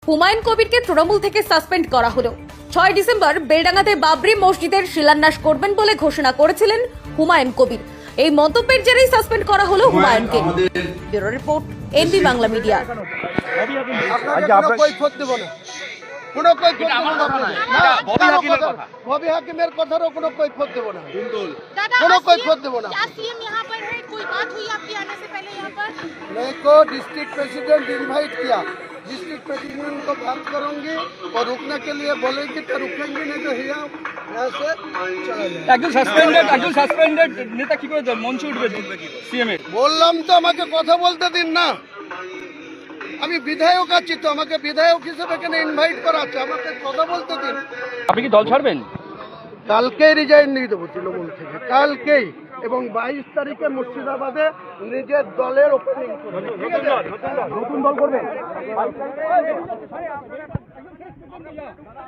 হুমায়ুন কবিরকে তৃণমূল থেকে সাসপেন্ড করা হলো। 6 ডিসেম্বর বেলডাঙ্গাতে বাবরি মসজিদের শিলান্যাস করবেন বলে ঘোষণা করেছিলেন হুমায়ুন কবির। এই মন্তব্যের জেরেই সাসপেন্ড করা হলো হুমায়ুনকে। Bureau report, NB Bangla media. কোনো কৈফিয়ত দেব না, ববি হাকিমের কথারও কোনো কৈফিয়ত দেব না, কোনো কৈফিয়ত দেব না। मेरे को डिस्ट्रिक्ट प्रेसिडेंट इनवाइट किया, डिस्ट्रिक्ट प्रेसिडेंट को बात करूंगी और रुकने के लिए बोलेंगे तो रुकेंगे, नहीं तो यहाँ से चला जाए। একজন সাসপেন্ডেড নেতা কি করে মঞ্চে উঠবে সিএম এর? বললাম তো আমাকে কথা বলতে দিন না, আমি বিধায়ক আছি তো, আমাকে বিধায়ক হিসেবে এখানে ইনভাইট করা আছে, আমাকে কথা বলতে দিন। আপনি কি দল ছাড়বেন? কালকেই রিজাইন দিয়ে দেবো তৃণমূল থেকে, কালকেই, এবং 22 তারিখে মুর্শিদাবাদে নিজের দলের ওপেনিং করবো। নতুন দল করবেন?